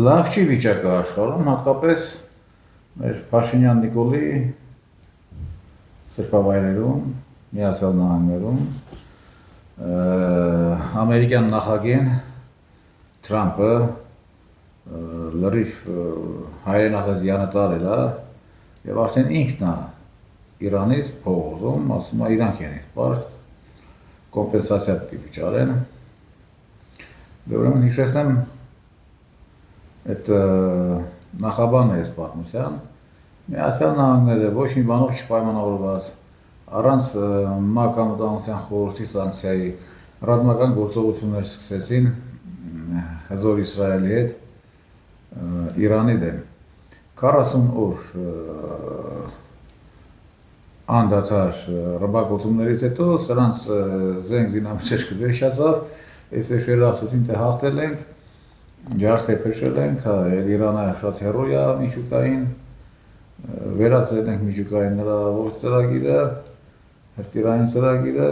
Լավ չի վիճակը աշխարհում, հատկապես մեր Փաշինյան Նիկոլի սրբավայրերում, Միացյալ Նահանգներում, ամերիկյան նախագահ Թրամփը լրիվ հայերեն ասած յանը տարել է եւ արդեն ինքն է Իրանից փողոզում, ասում է իրանք են բարդ կոմպենսացիա պիտի վճարեն։ Դե ուրեմն հիշեցնեմ այդ նախաբանն է այս պատմության, Միացյալ Նահանգները ոչ մի բանով չպայմանավորված առանց Մակամտանության խորհրդի սանկցիայի ռազմական գործողություններ սկսեցին հզոր Իսրայելի հետ Իրանի դեմ 40 օր անդադար ռմբակոծումներից հետո սրանց զենք զինամթերքը վերջացավ, այս էշերը ասացին թե հաղթել ենք, ջարդը փշել ենք, Իրանը շատ հեռու է միջուկային, վերացրել ենք միջուկային նրա ողջ ծրագիրը, հրթիռային ծրագիրը,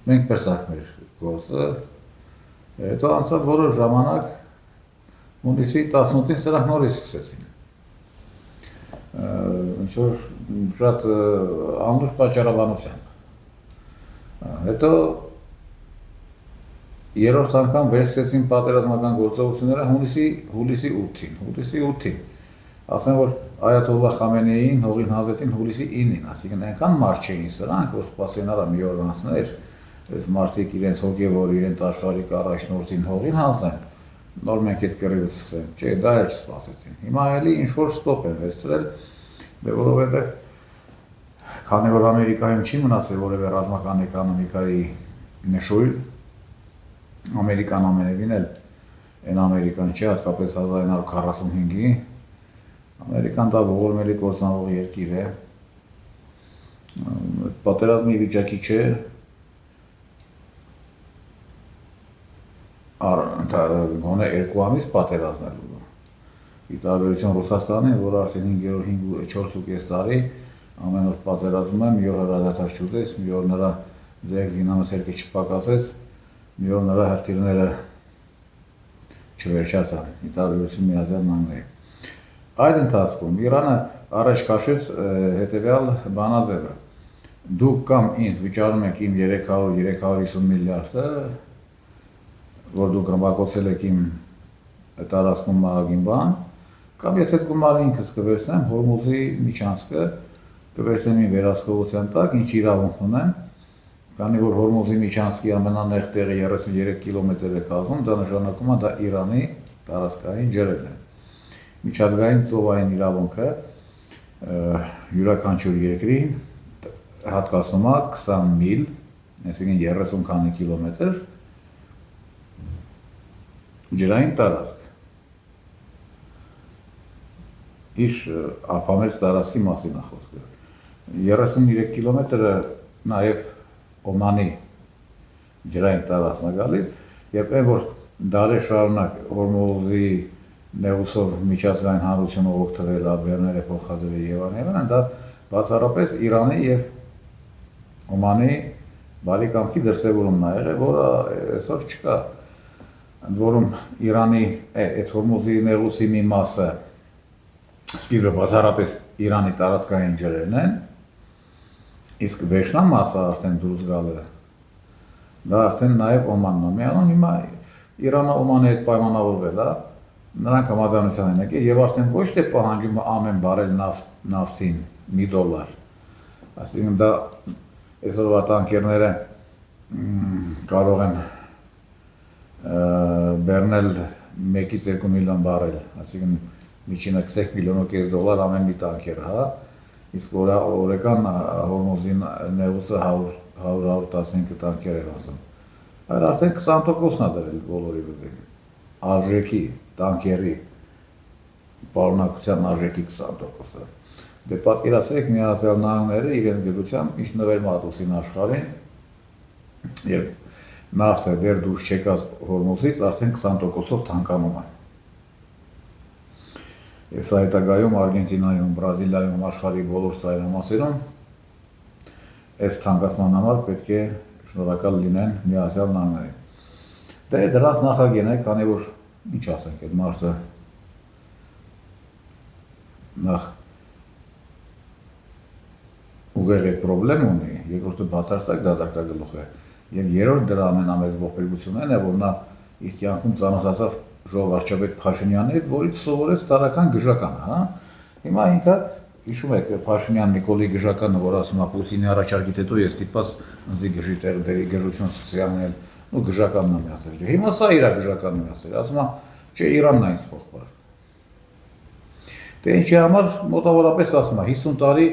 մենք պրծանք մեր գործը, հետո անցավ որոշ ժամանակ, հունիսի 18-ին սրանք նորից սկսեցին։ Ինչ-որ շատ անլուրջ պատճառաբանությամբ։ Հետո երրորդ անգամ վերսկսեցին պատերազմական գործողությունները հուլիսի 8-ին։ Ասեմ, որ Այաթոլլահ Խամենեին հողին հանձեցին հուլիսի 9-ին, այսինքն այնքան մարդ չէին սրանք, որ սպասեն արա մի օր անցներ, այս մարդիկ իրենց հոգևոր, իրենց աշխարհիկ առաջնորդին հողին հանձնեն, նոր մենք այդ կռիվը սկսենք, չէ, դա էլ չսպասեցին։ Հիմա էլի ինչ-որ ստոպ են վերցրել, դե որովհետև քանի որ Ամերիկայում չի մնացել որևէ ռազմական էկոնոմիկայի նշույլ, Ամերիկան ամենևին էլ այն Ամերիկան չէ, հատկապես 1945-ի, Ամերիկան դա ողորմելի կործանող երկիր է, պատերազմի վիճակի չէ, գոնե 2 ամիս պատերազմելու, ի տարբերություն Ռուսաստանի, որ արդեն 4.5 տարի ամեն օր պատերազմում է, մի օր հրադադար չուզեց, մի օր նրա զենք զինամթերքը չպակասեց, մի օր նրա հրթիռները չվերջացան, ի տարբերություն Միացյալ Նահանգների։ Այդ ընթացքում Իրանը առաջ քաշեց հետևյալ բանաձևը. դուք կամ ինձ վճարում եք իմ 300-350 միլիարդը, որ դուք ռմբակոծել եք իմ տարածքում մահագին բան, կամ ես այդ գումարը ինքս կվերցնեմ Հորմուզի միջանցքը, կվերցնեմ իմ վերահսկողության տակ, ինչ իրավունք ունեմ, քանի որ Հորմուզի միջանցքի ամենանեղ տեղը 33 կիլոմետր է կազմում, դա նշանակում է դա Իրանի տարածքային ջրերն են։ Միջազգային ծովային իրավունքը յուրաքանչյուր երկրի հատկացնում է 20 միլ, այսինքն 30 քանի կիլոմետր ջրային տարածք։ Իր ափամերձ տարածքի մասին է խոսքը։ 33 կիլոմետրը նաև Օմանի ջրային տարածքն է գալիս, եւ այն որ դարեր շարունակ Հորմուզի նեղուսով միջազգային հանրությունը օգտվել է, բեռները փոխադրել եւ այլն, դա բացառապես Իրանի եւ Օմանի բարի կամքի դրսևորումն է եղել, որը այսօր չկա։ Ընդ որում Իրանի այդ Հորմուզի նեղուսի մի մասը սկիզբը բացառապես Իրանի տարածքային ջրերն են, իսկ վերջնա մասը արդեն դուրս գալը, դա արդեն նաև Օմանն է միանում, հիմա Իրանը Օմանի հետ պայմանավորվել է, նրանք համաձայնության են եկել եւ արդեն ոչ թե պահանջում ամեն բարել նավթին $1, այսինքն դա այսօրվա տանկերները կարող են բեռնել 1-ից 2 միլիոն բարել, այսինքն միջինը $1.5 միլիոն ամեն մի տանկեր, հա, իսկ օրական Հորմուզի նեղուցը 100-115 տանկեր էր ասում։ Այդ արդեն 20%-ն է դրել բոլորի վրա։ Արժեքի, տանկերի, պարունակության արժեքի 20%-ը։ Դե պատկերացրեք Միացյալ Նահանգները իրենց գերությամբ ինչ նվեր մատուցին աշխարհին, երբ նավթը դեռ դուրս չեկած Հորմուզից արդեն 20%-ով թանկանում է։ Ես հետագայում Արգենտինայում, Բրազիլիայում, աշխարհի բոլոր ծայրամասերում այս թանկացման համար պետք է շնորհակալ լինեն Միացյալ Նահանգներին։ Դե դրանց նախագեն է, քանի որ ինչ ասենք, այդ մարդը նախ ուղեղի պրոբլեմ ունի, երկրորդը բացարձակ դատարկագլուխ է, եւ երրորդ դրա ամենամեծ ողբերգությունն է, որ նա իր կյանքում ծանոթացավ ժողովարդապետ Փաշինյանի հետ, որից սովորեց տարական գժականը, հա։ Հիմա ինքը հիշում եք Փաշինյան Նիկոլի գժականը, որ ասում է Պուտինի առաջարկից հետո ես ստիպված ինձ գժի տեղերի գժություն սոցիալնել, ու գժականն եմ միացել։ Հիմա սա իր գժականն է միացել, ասում է, չէ, Իրանն է ինձ փոխվար։ Դե ինչի համար մոտավորապես ասում է 50 տարի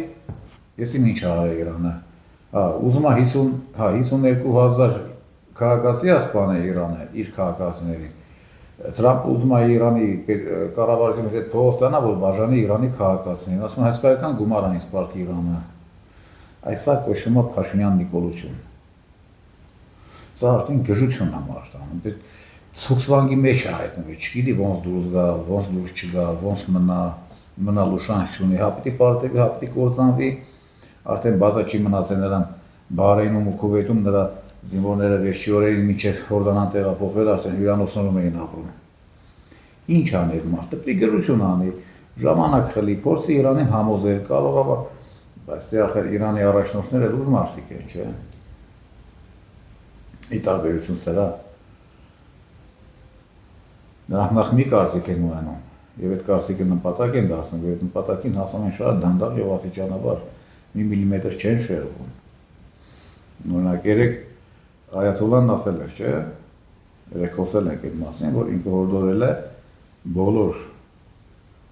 ես ինչ արել Իրանը։ Հա, ուզում է 52,000 քաղաքացի ասպանել Իրանը իր քաղաքացիներին։ Թրամփը ուզում է Իրանի կառավարությունից այդ փողը ստանա, որ բաժանի Իրանի քաղաքացիներին։ Ասում է հսկայական գումար այն սպարտի Իրանը։ Այսա կոչվում է Փաշինյան Նիկոլություն։ Սա արդեն գժություն է մարդը։ Ցուցվանգի մեջ է հայտնվել, չգիտի ոնց դուրս գա, ոնց դուրս չգա, ոնց մնալու շանս չունի, հա պիտի պարտեվի, հա պիտի կործանվի, արդեն բազա չի մնացել նրան Բահրեյնում ու Քուվեյթում նրա զինվորները վերջի օրերին մինչև Հորդանան տեղափոխվել, արդեն հյուրանոցներում էին ապրում։ Ինչ աներ մարդը, պիտի գժություն անի, ժամանակ խլի, փորձի Իրանին համոզել, կարող է, բայց դե ախր Իրանի առաջնորդները լուրջ մարդիկ են, չէ՞։ Ի տարբերություն սրա նրանք նախ մի կարծիք են ունենում, եւ այդ կարծիքը նպատակ են դարձնում, եւ այդ նպատակին հասնում են շատ դանդաղ եւ աստիճանաբար, մի միլիմետր չեն շեղվում։ Օրինակ երեք Այաթոլլահն ասել էր, չէ՞, երեք խոսել ենք այդ մասին, որ ինքը հորդորել է բոլոր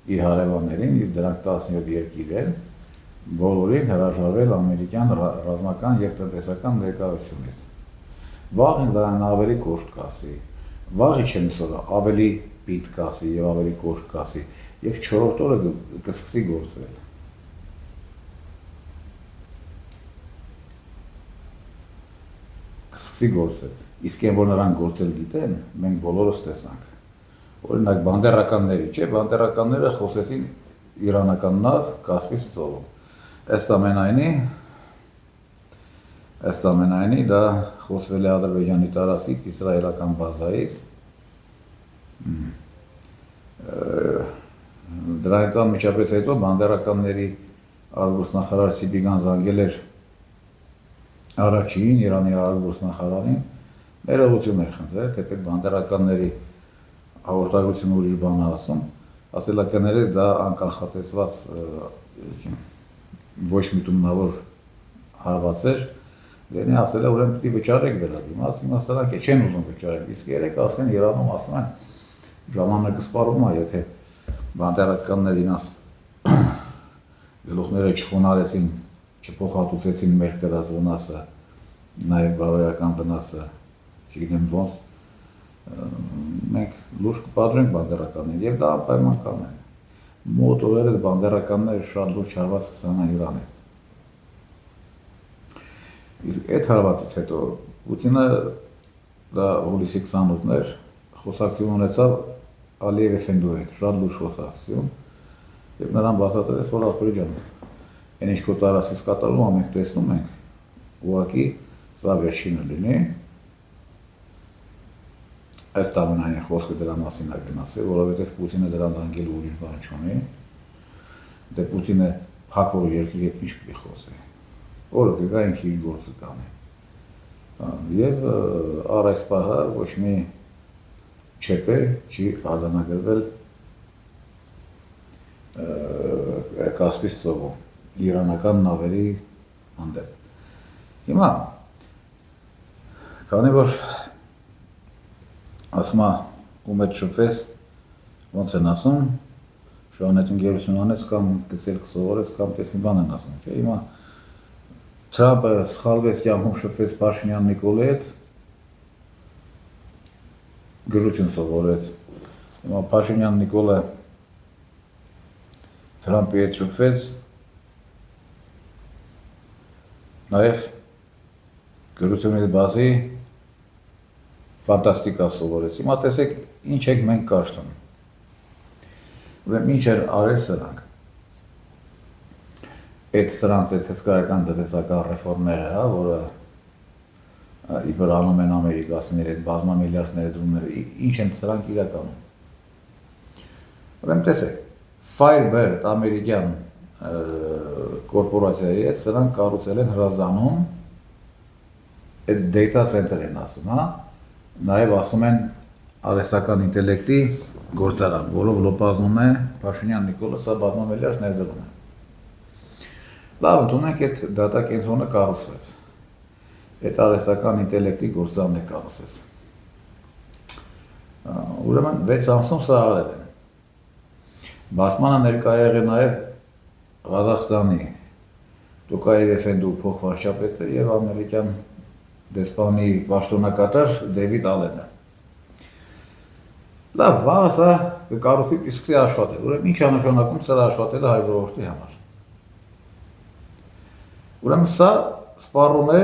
իր հարևաններին, իր դրանք 17 երկիր են, բոլորին հրաժարվել ամերիկյան ռազմական եւ տնտեսական ներկայությունից։ Վաղ դրան ավելի կոշտ կասի, վաղի չեմ սորա ավելի պինդ կասի եւ ավելի կոշտ կասի եւ 4-րդ օրը կսկսի գործել։ Կսկսի գործել։ Իսկ այն որ նրանք գործել գիտեն, մենք բոլորս տեսանք։ Օրինակ բանդերականների, չէ, բանդերականները խոսեցին իրանական նավ Կասպից ծովում։ Ըստ ամենայնի դա խոսվել է Ադրբեջանի տարածքից իսրայելական բազայից։ Դրանից անմիջապես հետո բանդերականների արտգործնախարար Սիբիգան զանգել էր առաջին Իրանի արտգործնախարարին, ներողություն էր խնդրել, թեպետ բանդերականների հաղորդագրությունը ուրիշ բան է ասել է կներես դա անկանխատեսված ոչ միտումնավոր հարված էր, դենի ասել է ուրեմն պիտի վճարեք դրա դիմաց, հիմա սրանք չեն ուզում վճարել, իսկ երեք արդեն Իրանում ասում են ժամանակը սպառվում է, եթե բանդերականները իրաց գլուխները չխոնարեցին, չփոխհատուցեցին մեր կրած վնասը, նաև բարոյական վնասը, չգիտեմ ոնց, մենք լուրջ կպատժենք բանդերականներին եւ դա անպայման կանեն։ Մոտ օրերս բանդերականները շատ լուրջ հարված կստանան Իրանից։ Իսկ այդ հարվածից հետո Պուտինը դա հուլիսի 28-ն էր, խոսակցություն ունեցավ Ալիև Էֆենդուի հետ, շատ լուրջ խոսակցություն, եւ նրան բացատրեց, որ ախպերի ջան, այն ինչ որ տարածքից կատարում ա մենք տեսնում ենք, ուղղակի սա վերջինը լինի։ Այս տավանային խոսքը դրա մասին է գնացել, որովհետև Պուտինը դրան զանգել ուրիշ բան չունի, դե Պուտինը փակվող երկրի հետ ինչ պիտի խոսի, օրը կգա ինքը իր գործը կանի։ Եվ առ այս պահը ոչ մի չեպ չի արձանագրվել Կասպից ծովում իրանական նավերի հանդեպ։ Հիմա, քանի որ ասում է ում հետ շփվես, ոնց են ասում, շահանետուն գերություն անեց կամ գցել կսովորեց կամ տեսնի բան են ասում, չէ, հիմա Թրամփը սխալվեց կյանքում շփվեց Փաշինյան Նիկոլի հետ, գժություն սովորեց, հիմա Փաշինյան Նիկոլը Թրամփի հետ շփվեց, նաև գժությունից բացի ֆանտաստիկա սովորեց, հիմա տեսեք ինչ ենք մենք կարծում, ուրեմն ինչ էր արել սրանք, այդ սրանց այդ հսկայական տնտեսական ռեֆորմները, որը իբր անում են ամերիկացիները այդ բազմամիլիարդ ներդրումները, ինչ են սրանք իրականում։ Ուրեմն տեսեք, Firebird ամերիկյան կորպորացիայի հետ սրանք կառուցել են հրազդանում այդ data center են ասում, հա, նաև ասում են արհեստական ինտելեկտի գործարան, որով լոպազնում է Փաշինյան Նիկոլը, սա բազմամիլիարդ ներդրում է։ Լավ, ընդունենք այդ data կենտրոնը կառուցվեց։ Այդ արհեստական ինտելեկտի գործարանը կառուցվեց։ Ուրեմն 6 ամսում սա արել են։ Բասմանը ներկա եղել նաև Ղազախստանի Տոկաև Էֆենդու փոխվարչապետը եւ ամերիկյան դեսպանի պաշտոնակատար Դեվիդ Ալենը։ Լավ, վաղը սա կկառուցվի սկսի աշխատել, ուրեմն ինչ է նշանակում սրա աշխատելը հայ ժողովրդի համար։ Ուրեմն սա սպառում է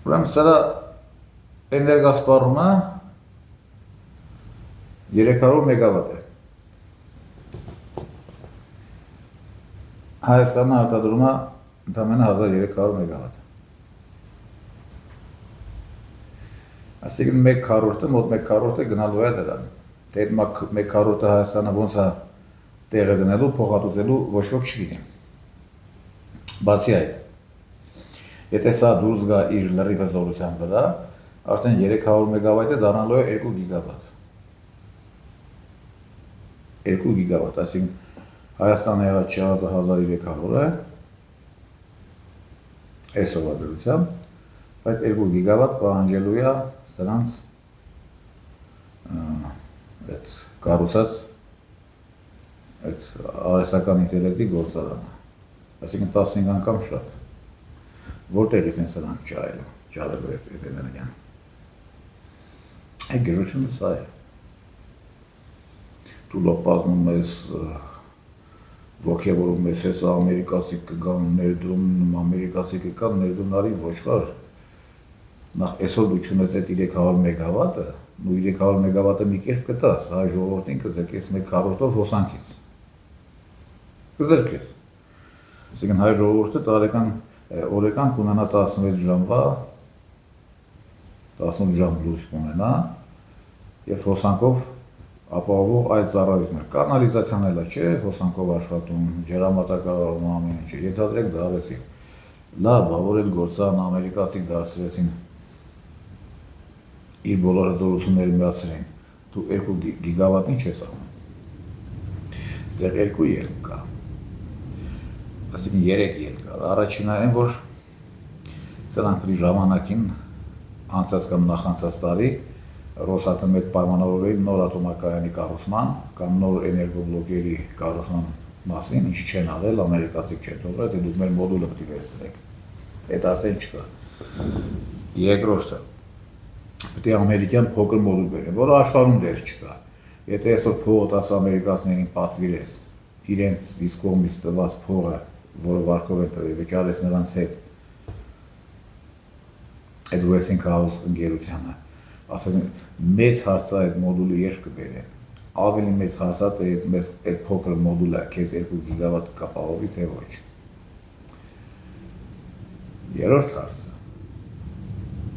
Ուրեմն սրա էներգասպառումը 300 մեգավատ է։ Հայաստանը արտադրում է ընդամենը 1300 մեգավատ։ Այսինքն 1/4-ը, մոտ 1/4-ը գնալու է դրան։ Այդ 1/4-ը Հայաստանը ոնց է տեղը դնելու, փոխհատուցելու ոչ ոք չգիտի։ Բացի այդ, եթե սա դուրս գա իր լրիվ հզորության վրա, արդեն 300 մեգավայտը դառնալու է 2 գիգավատ։ 2 գիգավատ, այսինքն Հայաստանը եղած չեղածը 1300 է, այսօրվա դրությամբ, բայց 2 գիգավատ պահանջելու է սրանց այդ կառուցած այդ արհեստական ինտելեկտի գործարանը, այսինքն 15 անգամ շատ։ Որտեղից են սրանք ճարելու այդ էներգիան։ Այդ գերությունը սա է։ Դու լոպազնում ես, ոգևորում ես, հեսա ամերիկացի կգան ներդրում, ամերիկացի կգան ներդրումների ոչ կար։ Նախ այսօր դու չունես այդ 300 մեգավատը, ու 300 մեգավատը մի կերպ կտաս, հայ ժողովրդին կզրկես 1/4-ով հոսանքից։ Կզրկես։ Այսինքն հայ ժողովուրդը տարեկան օրական կունենա 16 ժամվա, 18 ժամ լույս կունենա և հոսանքով ապահովող այլ ծառայություններ։ Կանալիզացիան էլ չէ, հոսանքով աշխատում, ջրամատակարարում ամեն ինչ, ենթադրեք դարեցի։ Լավ, որ այդ գործարան ամերիկացիք դարձրեցին, իր բոլոր հզորությունները միացրին, դու 2 գիգավատ ինչ ես անում։ Ստեղ 2 ելք կա։ Այսինքն 3 ելք կա։ Առաջինը այն, որ սրանք պիտի ժամանակին անցած կամ նախանցած տարի Ռոսատոմի հետ պայմանավորվել նոր ատոմակայանի կառուցման կամ նոր էներգոբլոկերի կառուցման մասին, ինչի չեն արել, ամերիկացիք չեն թողել, թե դուք մեր մոդուլը պիտի վերցնեք։ Այդ արդեն չկա։ Երկրորդը պիտի ամերիկյան փոքր մոդուլ բերեն, որը աշխարհում դեռ չկա։ Եթե այսօր փողը 10 ամերիկացիներին պատվիրես, իրենց իսկ կողմից տված փողը, որը վարկով է տվել, վճարես նրանց հետ այդ Westinghouse ընկերությանը, ասեցին, մեծ հարցը այդ մոդուլը երբ կբերեն, ավելի մեծ հարցը այդ փոքր մոդուլը քեզ 2 գիգավատ կապահովի, թե ոչ։ Երրորդ հարցը,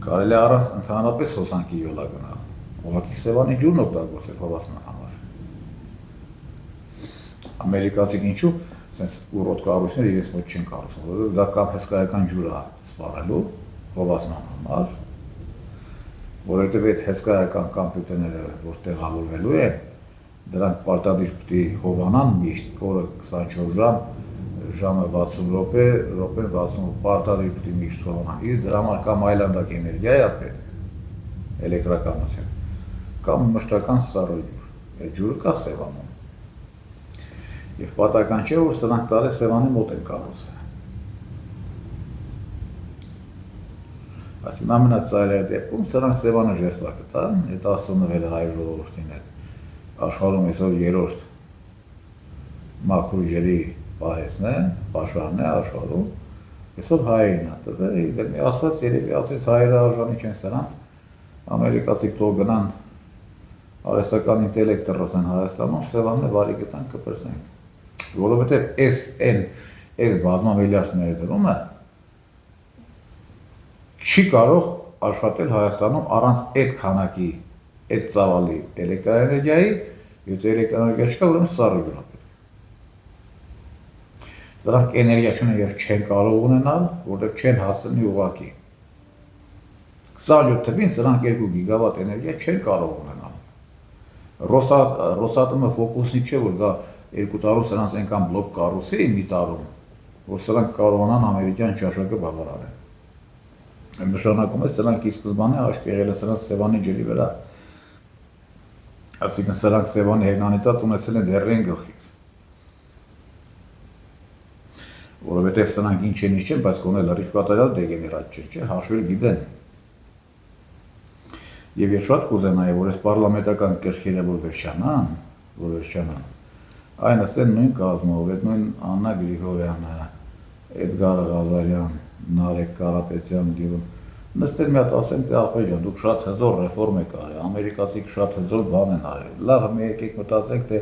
կարելի է առանց ընդհանրապես հոսանքի յոլա գնալ, ուղղակի Սևանի ջուրն օգտագործել հովացման համար։ Ամերիկացիք ինչու, սենց ուռոտ կառույցներ իրենց մոտ չեն կառուցում, որովհետև դա կամ հսկայական ջուր է սպառելու հովացման համար, որովհետև այդ հսկայական կամպյուտերները, որ տեղավորվելու են, դրանք պարտադիր պիտի հովանան միշտ, օրը 24 ժամ, ժամը 60 րոպե, րոպեն 60 պարտադիր պիտի միշտ հովանան։ Իսկ դրա համար կամ այլանդակ էներգիա է պետք, էլեկտրականություն, կամ մշտական սառույ ջուր։ Այդ ջուրը կա Սևանում։ Եվ պատահական չէ, որ սրանք տարի Սևանի մոտ են կառուցել։ Այսինքն ամենածայրահեղ դեպքում սրանք Սևանը ժերծվա կտան, այդ ասումնվել է հայ ժողովրդին հետ աշխարհում այսօր երրորդ մաքուր ջրի պահեսն է, պաշարն է աշխարհում, այսօր հայերն է տվել, ասված երևի ասես հայերը արժանի չեն սրան, ամերիկացիք թող գնան արհեստական ինտելեկտը ռոսեն Հայաստանում, Սևանն է վարի գտան կպրսենք, որովհետև այս բազմամիլիարդ ներդրումը չի կարող աշխատել Հայաստանում առանց այդ քանակի, այդ ծավալի էլեկտրաէներգիայի, եթե էլեկտրաէներգիա չկա, ուրեմն սարի վրա պետք է։ Սրանք էներգիա չունեն եւ չեն կարող ունենալ, որտեղ չեն հասցնի ուղղակի։ 27 թվին սրանք 2 գիգավատ էներգիա չեն կարող ունենալ։ Ռոսատոմը ֆոկուսի չէ, որ գա 2 տարում սրանց այնքան բլոկ կառուցի մի տարում, որ սրանք կարողանան ամերիկյան ճաշակը բավարարել։ Նշանակում է սրանք ի սկզբանե աչք եղել է սրանք Սևանի ջրի վրա։ Այսինքն սրանք Սևանի հեգնանիցած ունեցել են դեռին գլխից։ Որովհետև սրանք ինչ չեն, բայց կոնե լրիվ կատարյալ դեգեներատ չեն, չէ, հաշվել գիտեն։ Եվ ես շատ կուզենայի, որ այս պարլամենտական կրքերը որ վերջանան, այն ըստ նույն կազմով, այդ նույն Աննա Գրիգորյանը, Էդգար Ղազարյան, Նարեկ Կարապետյան դիվում, նստեն մի հատ ասեն, թե ախպեր ջան, դուք շատ հզոր ռեֆորմ եք արել, ամերիկացիք շատ հզոր բան են արել, լավ մի եկեք մտածեք, թե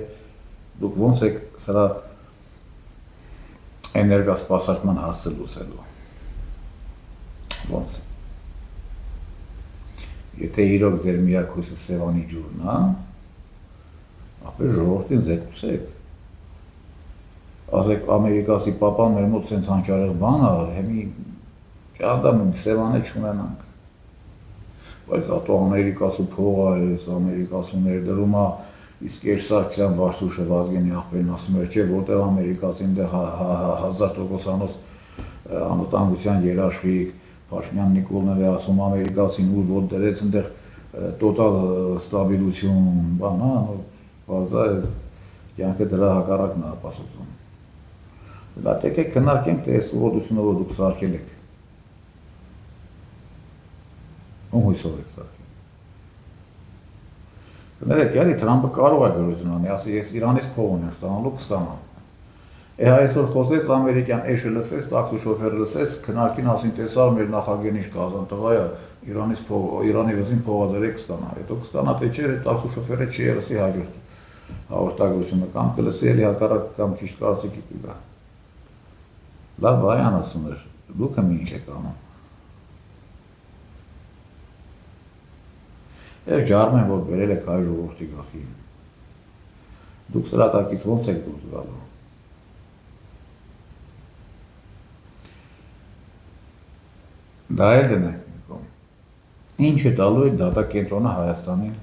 դուք ոնց եք սրա էներգասպասարկման հարցը լուծելու, ոնց։ Եթե իրոք ձեր միակ հույսը Սևանի ջուրն է, ապա ժողովրդին զեկուցեք։ Ասեք ամերիկացի պապան մեր մոտ սենց հանճարեղ բան արել, հեմի ճանդամ Սևանը չունենանք։ Բայց ատո ամերիկացու փողը ես, ամերիկացու ներդրում է, իսկ Երբ Սարգսյան Վարդուշը Վազգենի աղբերն ասում էր, չէ, որտեղ ամերիկացին դե 1000%-անոց անվտանգության երաշխիք, Փաշինյան Նիկոլն է ասում ամերիկացին ուր որ դրեց այնտեղ տոտալ ստաբիլություն, բան, բազա կյանքը դրա հակառակն է ապացուցում։ Դա եկեք քննարկենք, թե այս ուղղությունը որ դուք սարքել եք։ Ում հույսով եք սարքել։ Կներեք, յարի Թրամփը կարող է գրություն անի, ասի ես Իրանից փող ունեմ ստանալու կստանամ։ Այսօր խոսեց ամերիկյան էշը լսեց, տաքսի շոֆերը լսեց, քննարկին ասին տեսար մեր նախագահն ինչ կազան տղա է, Իրանի վզին փողադրեք կստանա, հետո կստանա թե չէ, տաքսի շոֆերը չի լսի հաջորդ հաղորդագրությունը կամ կլսի էլի հակառակ կամ ճիշտ կարծիքի կգա։ Լավ այն ասում էր, դուք ինչ եք անում։ Ես ջարմեն, որ բերել եք հայ ժողովրդի գլխին։ Դուք սրա տակից ոնց եք դուրս գալու։ Դա էլ դնենք մի կողմ։ Ինչ է տալու է դատակենտրոնը Հայաստանին։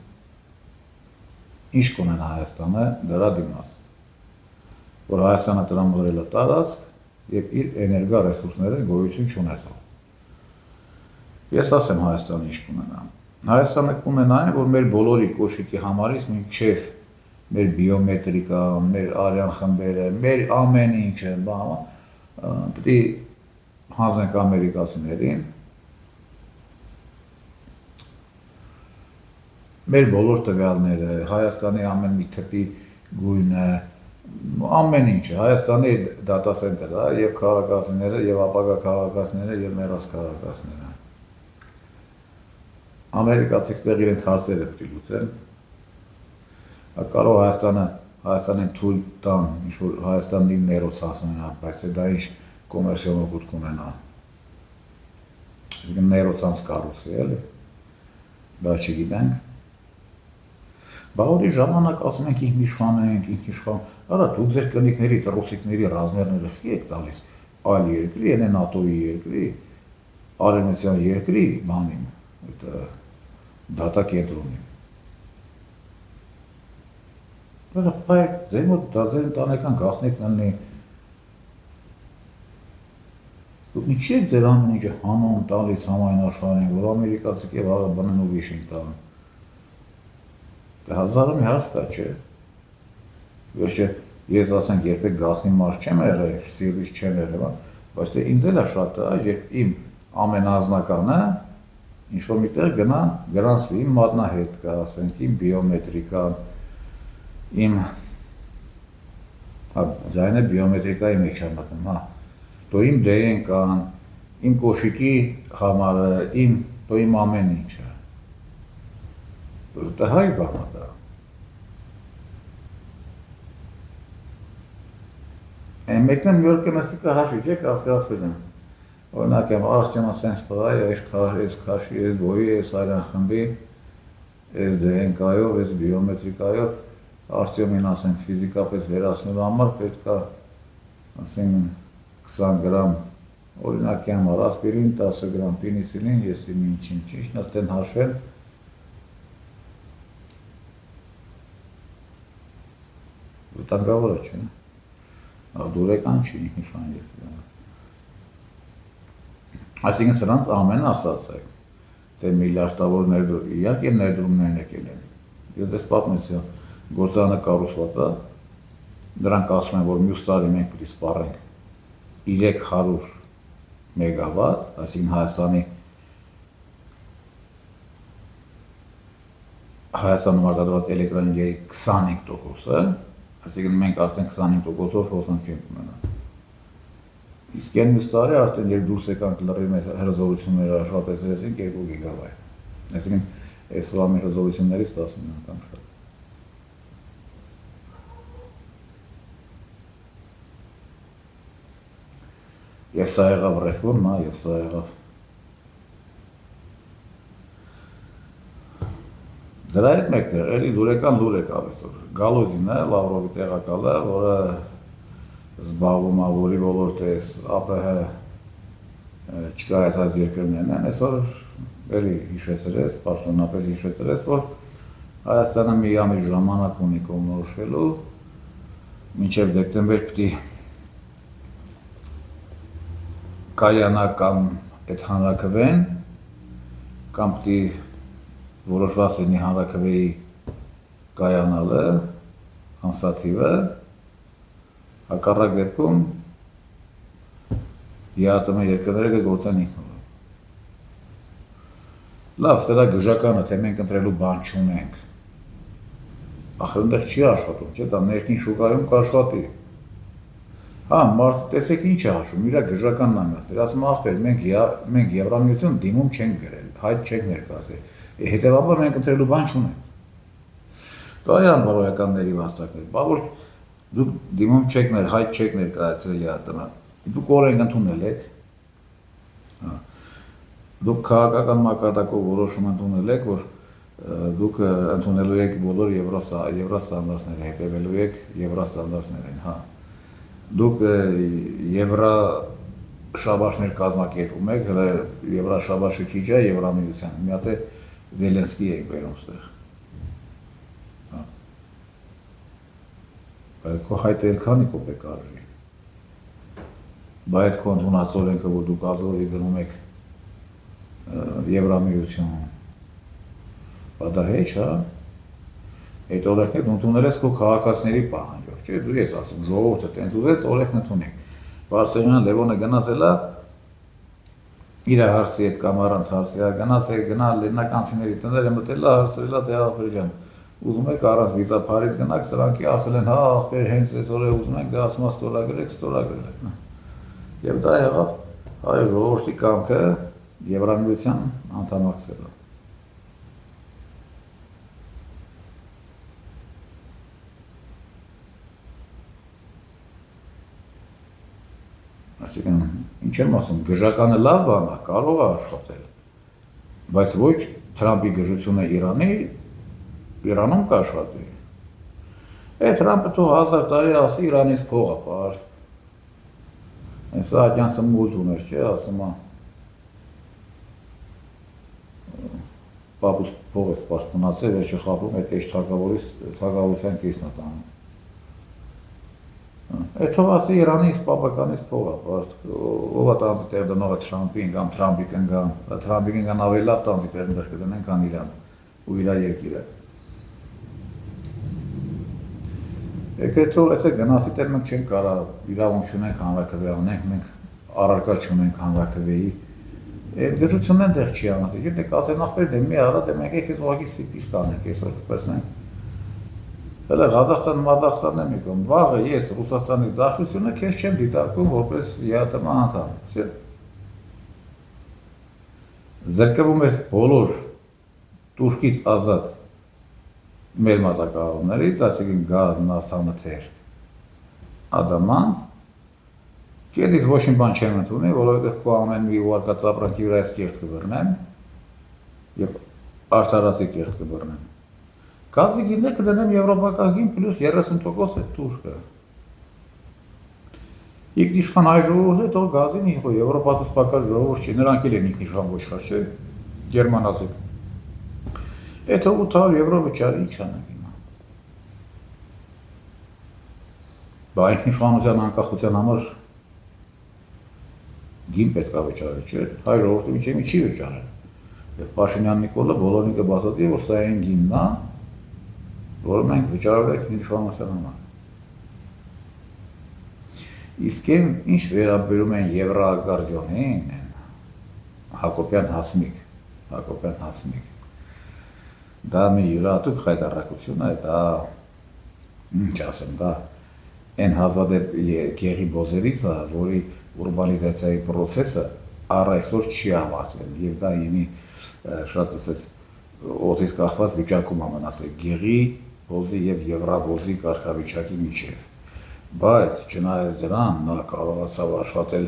Ինչ կունենա Հայաստանը դրա դիմաց։ Որ Հայաստանը տրամադրել է տարածք եւ իր էներգա ռեսուրսները գոյություն չունեցող։ Ես ասեմ Հայաստանը ինչ կունենա։ Հայաստանը կունենա այն, որ մեր բոլորի կոշիկի համարից մինչև մեր բիոմետրիկա, մեր արյան խմբերը, մեր ամեն ինչը, պետք է հանձնենք ամերիկացիներին, մեր բոլոր տվյալները, Հայաստանի ամեն մի թփի գույնը, ամեն ինչը, Հայաստանի դատա սենտերը, եւ քաղաքացիները, եւ ապագա քաղաքացիները, եւ մեռած քաղաքացիները։ Ամերիկացիք տեղ իրենց հարցերը պետք է լուծեն։ Կարող Հայաստանին թույլ տան, ինչ-որ Հայաստանի ներոց հասնենա, բայց դա ինչ կոմերցիոն օգուտ կունենա։ Իսկ ներոցանց կառուցի, էլի, դա չգիտենք։ Բաղորդի ժամանակ ասում ենք ինք իշխան ենք, արա դուք ձեր կնիկների, ռուսիկների ռազմերները խի եք տալիս այլ երկրի, ենե նատոյի երկրի, արևմտյան երկրի բանին, դատակենտրոնին։ Բայց ձեր մոտ դա ձեր ընտանեկան գաղտնիքն ալնի, դուք ինչ եք ձեր ամեն ինչը հանուն տալիս համայն աշխարհին, որ ամերիկացիք եւ հաղը բնեն ու վիշին տալն։ Հազարը մի հարց կա, չէ։ Վերջը ես ասենք երբեք գաղտնի մարդ չեմ եղել, սիրլից չեմ եղել, բայց թե ինձ էլ է շատ է, երբ իմ ամենազնականը ինչ-որ միտեղ գրանցվի, իմ մատնահետ կա, ասենք, իմ բիոմետրիկան, իմ ձայնը բիոմետրիկայի մեջ եմ մտնում, դո իմ դեն կան, իմ կոշիկի համարը, դո իմ ամեն ինչը։ Դա հայ բան է դա։ Մեկն մի օր կնասի կհաշվի, չէ՞ կասել եմ։ Օրինակ եմ Արտյոմը սենց տղա է, այս քաշի, այս բոյի, այս այրան խմբի, այս DNK-ով, այս բիոմետրիկայով Արտյոմին ասենք ֆիզիկապես վերացնելու համար պետք է ասենք 20 գրամ օրինակ համար ասպիրին, 10 գրամ պենիսիլին, ես իմ ինչին ճիշտ աստեն հաշվել վտանգավոր է, չէ՞։ Դուրեկան չի, նշան երկրի։ Այսինքն սրանց ամենը ասած է, թե միլիարդավոր իհարկե ներդրումներն եկել են։ Ես դες պատմեցի, գործարանը կառուցված է, դրանք ասում են, որ մյուս տարի մենք պիտի սպառենք 300 մեգավատ, այսինքն Հայաստանում արտադրված էլեկտրաէներգիայի 25%-ը, այսինքն մենք արդեն 25%-ով հոսանք ենք ունենալ։ Իսկ այն մյուս տարի արդեն երբ դուրս եկանք լրիվ մեր հրազորությունները աշխատեցրեցինք 2 գիգավայտ։ Այսինքն այսօր մեր հրազորություններից 10 անգամ շատ։ Եվ սա եղավ ռեֆորմա, եւ սա եղավ դրա հետ մեկտեղ էլի դուրեկան լուր եկավ այսօր։ Գալոզինը, Լավրովի տեղակալը, որը զբաղվում է որի ոլորտը էս ԱՊՀ չկայացած երկրներն են, այսօր էլի հիշեցրեց, պաշտոնապես հիշեցրեց, որ Հայաստանը մի ամիս ժամանակ ունի կողմնորոշվելու, մինչև դեկտեմբեր պիտի կայանա կամ այդ հանրաքվեն, կամ պիտի որոշված լինի հանրաքվեի կայանալը, ամսաթիվը, հակառակ դեպքում ԵԱՏՄ երկրները կգործեն ինքնուրույն։ Լավ, սրա գժականը, թե մենք ընտրելու բան չունենք, ախր այնտեղ չի աշխատում, չէ՞, դա ներքին շուկայում կաշխատի։ Հա, մարդը տեսեք ինչ է հաշվում, իր գժականն ամյացել, ասում ախպեր, մենք Եվրամիություն դիմում չենք գրել, հայտ չենք ներկայացել, հետևաբար մենք ընտրելու բան չունենք։ Կայան բարոյականների վաստակներ, բա որ դուք դիմում չեք հայտ չեք ներկայացրել ԵԱՏՄ, դուք օրենք ընդունել եք, դուք քաղաքական մակարդակով որոշում ընդունել եք, որ դուք ընդունելու եք բոլոր եվրոստանդարտները, հետևելու եք եվրոստանդարտներին, հա։ Դուք եվրաշաբաշներ կազմակերպում եք, հələ եվրաշաբաշը քիչ է Եվրամիության, մի հատ է Զելենսկի եք բերում ստեղ։ Բայց քո հայտը քանի կոպեկ արժի։ Բայց այդ քո ընդունած օրենքը, որ դուք ազգովի գնում եք Եվրամիություն, բա դա հեչ, հա։ Այդ օրենքները ընդունել ես քո քաղաքացիների պահանջով, չէ՞, դու ես ասում, ժողովուրդը տենց ուզեց, օրենքն ընդունեք։ Բարսեղյան Լևոնը գնացել է իր հարցի հետ կամ առանց հարցի, գնալ լեննականցիների տները մտել է, հարցրել է թե ախպերյան, ուզում եք առանց վիզափարից գնաք, սրանքի ասել են, հա, ախպեր հենց այսօր է ուզում եք, դա ասում է ստորագրել եք։ Եվ դա եղավ հայ ժողովրդի կամքը Եվրամիության անդամակցելը։ Այսինքն, ինչ եմ ասում, գժականը լավ բան է, կարող է աշխատել, բայց ոչ Թրամփի գժությունը Իրանում կաշխատի։ Թրամփը թող 1000 տարի ասի Իրանից փող է πάρ։ Սա ատյան սմուլտ ուներ, չէ, ասում է պապուս փող ես պաշտպանացել, վերջը խապում այդ էջ թագավորության կեսն է տանում։ Թող ասի Իրանից պապականից փող է πάρ, ով է տանձի տեղ դնող է Թրամփին կամ Թրամփի կնգան, Թրամփի կնգան ավելի լավ տանձի տեղ կդնեն, քան Իրան ու իր երկիրը։ Թող այսը գնասի տեղ մենք չենք կարող իրավունք չունենք հանրաքվե անենք, մենք առարկա չունենք հանրաքվեի, այդ գժությունն տեղ չի անասի, եթե կասեն ախպեր դե մի արա, դե մենք եք ես ուղղակի սիկտիշ կանենք, այսօր կպերսնենք։ Հələ Ղազախստանն եմ եկում, վաղը ես Ռուսաստանի դաշնությունը քեզ չեմ դիտարկում որպես ԵԱՏՄ անդամ, չէ։ Զրկվում ես բոլոր Թուրքից ազատ մեր մատակարարումներից, այսինքն գազ, նավթամթերք, ադամանտ, Կետից ոչ մի բան չեմ ընդունի, որովհետև քո ամեն մի ուղարկած ապրանքի վրա ես կեղտ կբռնեմ եւ արդարացի կեղտ կբռնեմ։ Գազի գինը կդնեմ եվրոպական գին պլյուս 30% է турքը։ Իշխան հայ ժողովուրդը թող գազին իշխո եվրոպացուց պակաս ժողովուրդ չի, նրանք էլ են ինքնիշխան ոչխար, չէ՞, գերմանացի։ Այդ 800 եվրո վճարի ինչ անենք հիմա։ Բա ինքնիշխանության անկախության համար գին պետք է վճարել, չէ՞, հայ ժողովուրդը մի չի վճարել։ Եվ Փաշինյան Նիկոլը բոլորին կբացատրի, որ սա այն գինն է, որը մենք վճարել ենք ինքնիշխանության համար։ Իսկ ինչ վերաբերում են Եվրագարդիոնին, Հակոբյան Հասմիկ, դա մի յուրահատուկ խայտառակություն է, դա, ինչ ասեմ, դա այն հազվադեպ գեղի բոզերից է, որի ուրբանիզացիայի պրոցեսը առ այսօր չի ավարտվել, և դա իմի շատ օծից կախված վիճակում ամենասել գեղի բոզի և եվրաբոզի կարգավիճակի միջև։ Բայց չնայած դրան նա կարողացավ աշխատել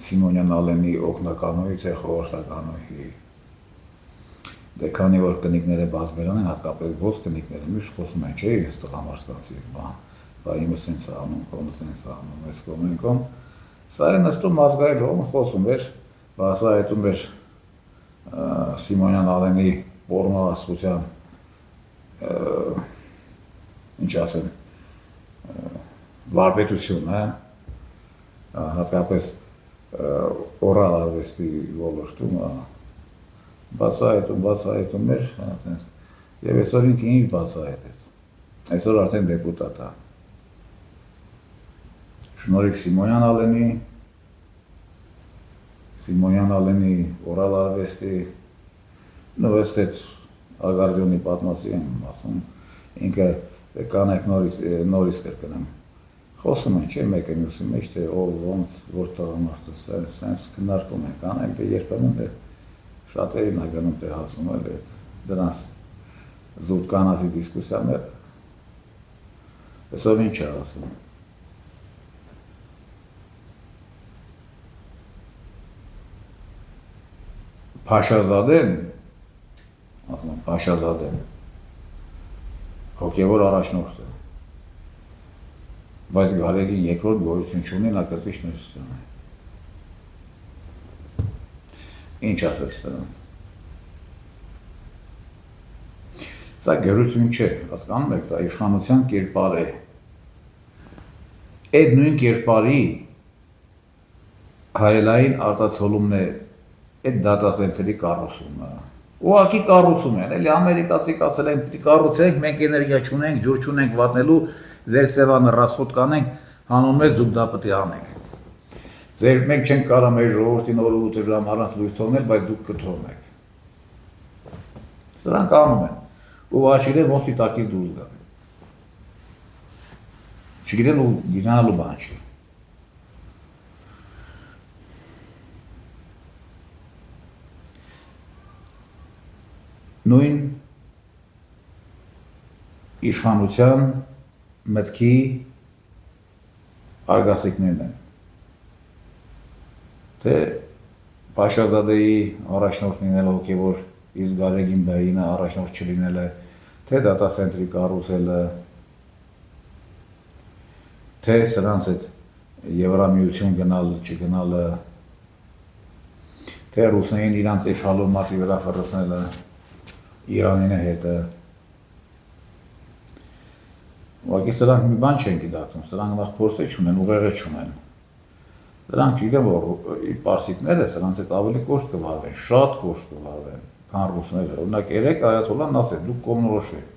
Սիմոնյան Ալենի օգնականոյի թե խորհրդականոյի։ Դե քանի որ կնիկները բազմերան են, հատկապես ոց կնիկները, միշտ խոսում են, չէ, ես տղամարդկանցից, բա իմը սենց է անում, կոմը սենց է անում, ես կոմ, սա է նստում ազգային ժողովը խոսում էր, բա սա հետում էր Սիմոնյան Ալենի պորնոաստության, ինչ ասեմ, վարպետություն, հատկապես օրալ արվեստի ոլորտում, բացահայտում էր, և այսօր ինքը ինչ բացահայտեց, այսօր արդեն դեպուտատ է, շնորհիվ Սիմոնյան Ալենի օրալ արվեստի, ըստ այդ Ագարդիոնի պատմածի եմ ասում, ինքը կանեք նորից կրկնեմ, խոսում են, չէ, մեկը մյուսի մեջ, թե ով ոնց, որ տղամարդը սենց քննարկում են, կանենք, երբեմն շատերին է գնում թե հասնում էլ դրանց զուտ կանացի դիսկուսիաները, այսօր ինչ է ասում։ Փաշազադեն, ասում եմ, Փաշազադեն, հոգևոր առաջնորդ է, բայց Գարեգին երկրորդ գոյություն չունի, նա կրտիչ ներսության է։ Ինչ ասեց սրանց։ Սա գերություն չէ, հասկանում եք, սա իշխանության կերպար է։ Այդ նույն կերպարի հայելային արտացոլումն է այդ դատա սենթերի կառուցումը։ Ուղղակի կառուցում են, էլի ամերիկացի ասել են, պիտի կառուցենք, մենք էներգիա չունենք, ջուր չունենք վատնելու, ձեր սևանը ռասխոտ կանենք, հանուն մեզ դուք դա պիտի անենք։ Մենք չենք կարող մեր ժողովրդին օրը 8 ժամ առանց լույս թողնել, բայց դուք կթողնեք։ Սրանք անում են, ու վաչիրեն ոնց պիտակից դուրս գան։ Չգիտեն ու գիրանալու բան չի։ Նույն իշխանության մտքի արգասիքներն են, թե Փաշազադեի առաջնորդ լինելը հոգևոր, իսկ Գարեգին Բեյինը առաջնորդ չլինելը, թե դատա սենտրի կառուցելը, թե սրանց այդ Եվրամիություն գնալ, չգնալը, թե ռուսներին իրանց էշալոմատի վրա ֆռցնելը, Իրանինը հետը։ Ուղղակի սրանք մի բան չեն գիտակցում, սրանք նախ փորձ չունեն, ուղեղը չունեն։ Դրանք գիտեմ, որ պարսիկները սրանց հետ ավելի կոշտ կվարվեն, շատ կոշտ կվարվեն, քան ռուսները։ Օրինակ երեք այաթոլլահն ասեց, դուք կողմնորոշվեք։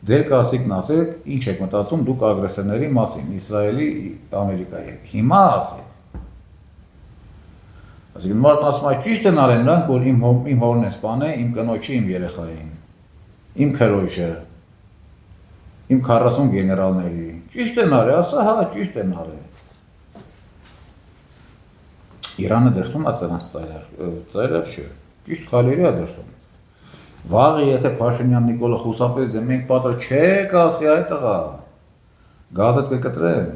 Ձեր կարծիքն ասեք, ինչ եք մտածում դուք ագրեսորների մասին, Իսրայելի, Ամերիկայի հետ։ Հիմա ասեք։ Այսինքն մարդն ասում է, ճիշտ են արել նրանք, որ իմ հորն են սպանել, իմ կնոջը, իմ երեխային, իմ քրոջը, իմ 40 գեներալների, ճիշտ են արել, ասա, հա, ճիշտ են արել։ Իրանը դրդում է սրանց ծայրեր չէ, ճիշտ քայլերի է դրդում։ Վաղը եթե Փաշինյան Նիկոլը խուսափեց, մենք պատր չեք ասի այդ տղա, գազդ կկտրեմ։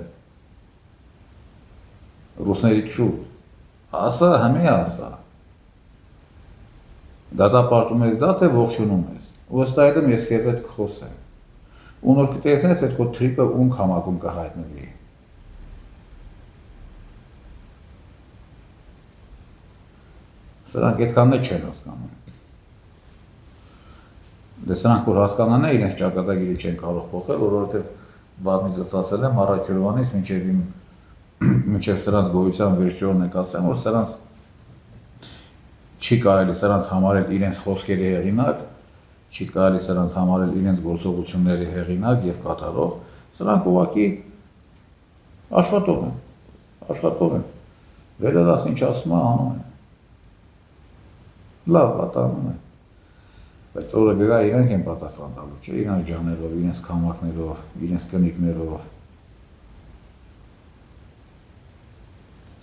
ռուսներից շուտ, ասա, համի ասա, դատապարտում ես դա, թե ողջունում ես, ու ըստ այդմ ես քեզ հետ կխոսեմ, ու նոր կտեսնես այդ քո թրիպը ում քամակում կհայտնվի։ Սրանք այդքան էլ չեն հասկանում։ Դե սրանք որ հասկանան է, իրենց ճակատագիրը չեն կարող փոխել, որովհետև բազմիցս ասել եմ առաքելուանից մինչև սրանց գոյության վերջերն եկացեմ, որ սրանց չի կարելի սրանց համարել իրենց խոսքերի հեղինակ, չի կարելի սրանց համարել իրենց գործողությունների հեղինակ եւ կատարող, սրանք ուղղակի աշխատող են, վերադաս ինչ ասում է անում են, լավ պատանում են, բայց օրը գա իրանք են պատասխան տալու, չէ, իրանք ջաներով, իրենց քամակներով, իրենց կնիկներով,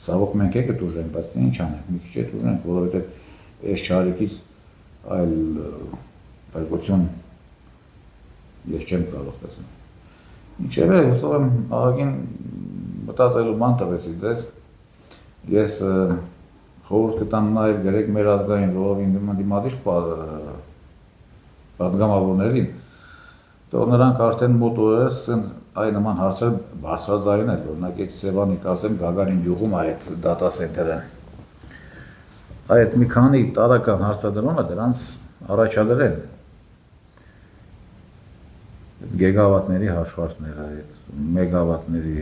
Սավոք մենք եկը տուժենք, բայց ինչ անենք, մի քիչ է տուժենք, որովհետև այս չարիքից այլ բարգություն ես չեմ կարող տեսնել։ Ինչևէ, հուսով եմ աղագին մտածելու ման տվեցի ձեզ, ես խորհուրդ կտամ նաև գրեք մեր ազգային ժողովին դիմադիր պատգամավորներին, որ նրանք արդեն մոտ օրերս այ նման հարցեր բարձրաձայնել, օրինակ այդ Սևանի կարծեմ Գագանին գյուղում այդ դատա սենթերը այդ մի քանի տարական հարցադրումը դրանց առաջադրեն գեգավատների հաշվարկները, այդ մեգավատների,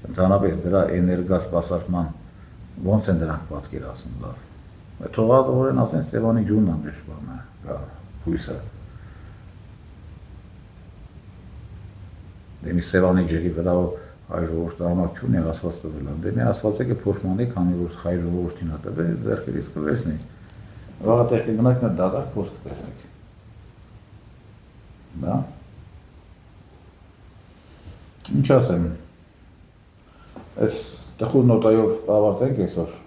ընդհանրապես դրա էներգասպասարկման ոնց են դրանք պատկերացնում լավ։ Թող ազգորեն ասեն Սևանի գյուղն ամբողջովն է, հույսը։ Դե մի Սևանի ջրի վրա հայ ժողովուրդը համար չունի ասված տվել, դե մի ասված է փոշմանի, քանի որ հայ ժողովրդին է տվել, ձեռքերից կվերցնի։ Վաղը տեղ կգնաք նա դատարկ փոս կտեսնեք։ Դա։ Ինչ ասեմ։ Այս տխուր նոտայով ավարտենք այսօր։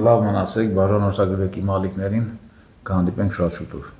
Լավ մնացեք, բաժանորդագրվեք իմ ալիքներին, կհանդիպենք շատ շուտով։